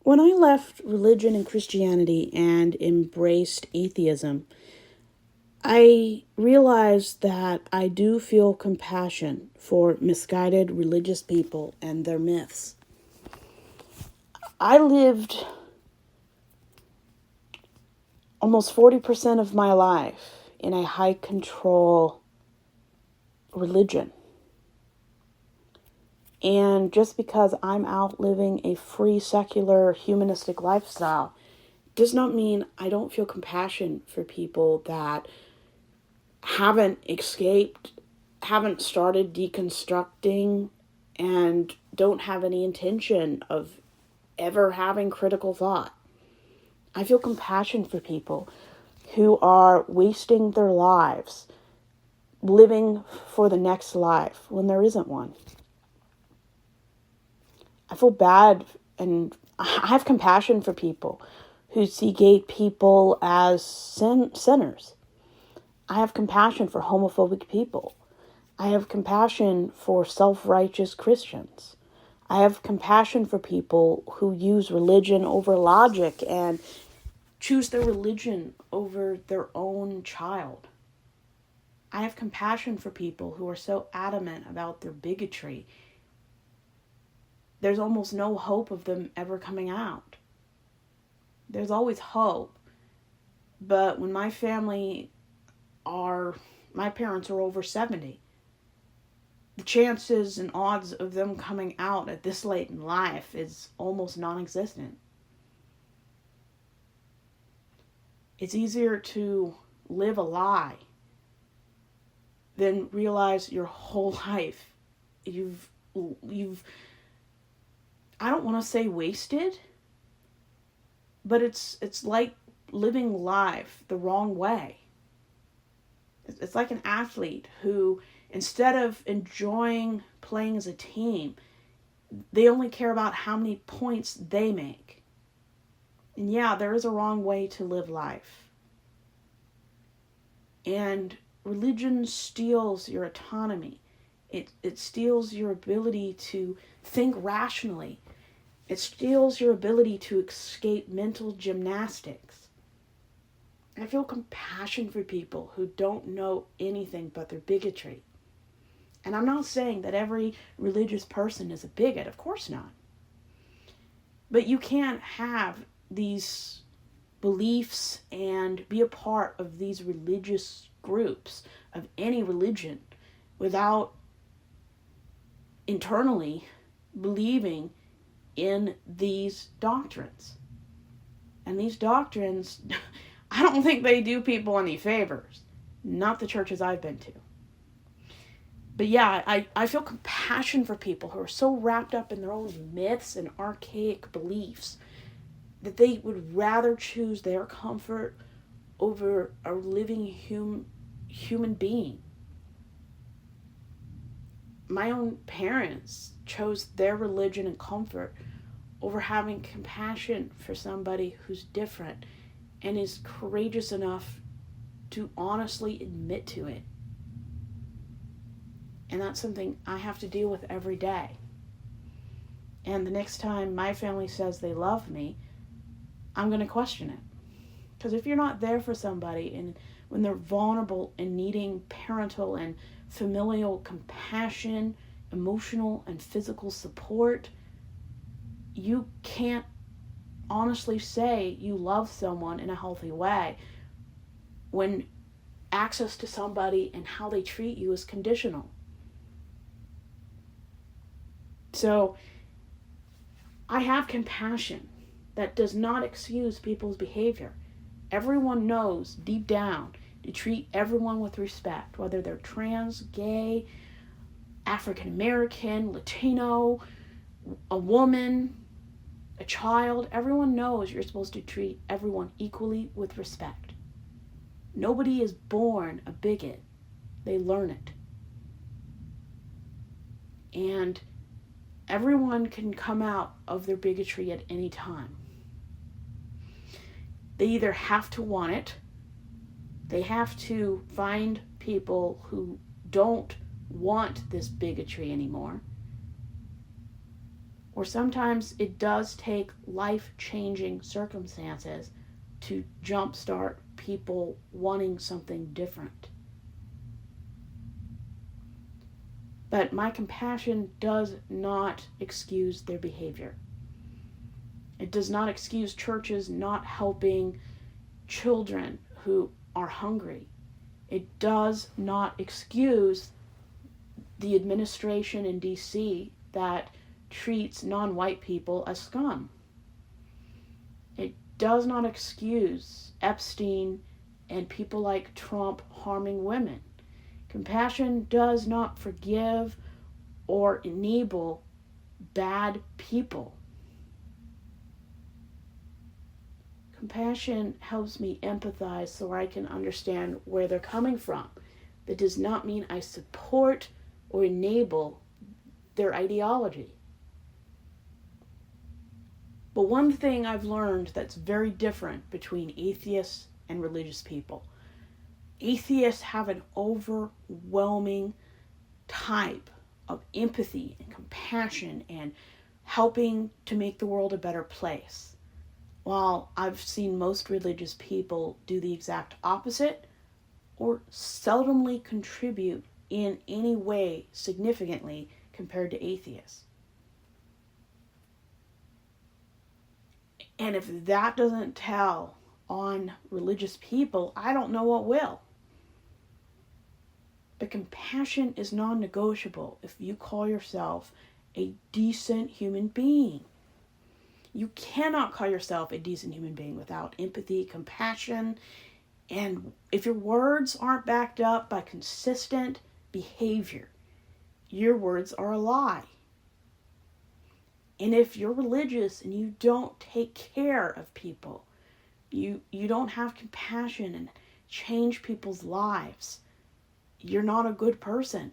When I left religion and Christianity and embraced atheism, I realized that I do feel compassion for misguided religious people and their myths. I lived almost 40% of my life in a high control religion. And just because I'm out living a free, secular, humanistic lifestyle does not mean I don't feel compassion for people that haven't escaped, haven't started deconstructing, and don't have any intention of ever having critical thought. I feel compassion for people who are wasting their lives living for the next life when there isn't one. I feel bad, and I have compassion for people who see gay people as sinners. I have compassion for homophobic people. I have compassion for self-righteous Christians. I have compassion for people who use religion over logic and choose their religion over their own child. I have compassion for people who are so adamant about their bigotry. There's almost no hope of them ever coming out. There's always hope. But when my parents are over 70, the chances and odds of them coming out at this late in life is almost non-existent. It's easier to live a lie than realize your whole life you've I don't want to say wasted, but it's like living life the wrong way. It's like an athlete who, instead of enjoying playing as a team, they only care about how many points they make. And yeah, there is a wrong way to live life. And religion steals your autonomy. It steals your ability to think rationally. It steals your ability to escape mental gymnastics. I feel compassion for people who don't know anything but their bigotry. And I'm not saying that every religious person is a bigot. Of course not. But you can't have these beliefs and be a part of these religious groups of any religion without internally believing in these doctrines. And these doctrines, I don't think they do people any favors. Not the churches I've been to. But yeah, I feel compassion for people who are so wrapped up in their own myths and archaic beliefs that they would rather choose their comfort over a living human being. My own parents chose their religion and comfort over having compassion for somebody who's different and is courageous enough to honestly admit to it. And that's something I have to deal with every day. And the next time my family says they love me, I'm going to question it. Because if you're not there for somebody and when they're vulnerable and needing parental and familial compassion, emotional and physical support, you can't honestly say you love someone in a healthy way when access to somebody and how they treat you is conditional. So I have compassion that does not excuse people's behavior. Everyone knows deep down to treat everyone with respect, whether they're trans, gay, African American, Latino, a woman, a child. Everyone knows you're supposed to treat everyone equally with respect. Nobody is born a bigot. They learn it. And everyone can come out of their bigotry at any time. They either have to want it, they have to find people who don't want this bigotry anymore, Or sometimes it does take life-changing circumstances to jumpstart people wanting something different. But my compassion does not excuse their behavior. It does not excuse churches not helping children who are hungry. It does not excuse the administration in D.C. that treats non-white people as scum. It does not excuse Epstein and people like Trump harming women. Compassion does not forgive or enable bad people. Compassion helps me empathize so I can understand where they're coming from. That does not mean I support or enable their ideology. But one thing I've learned that's very different between atheists and religious people. Atheists have an overwhelming type of empathy and compassion and helping to make the world a better place. While I've seen most religious people do the exact opposite or seldomly contribute in any way significantly compared to atheists. And if that doesn't tell on religious people, I don't know what will. But compassion is non-negotiable if you call yourself a decent human being. You cannot call yourself a decent human being without empathy, compassion, and if your words aren't backed up by consistent behavior, your words are a lie. And if you're religious and you don't take care of people, you don't have compassion and change people's lives, you're not a good person.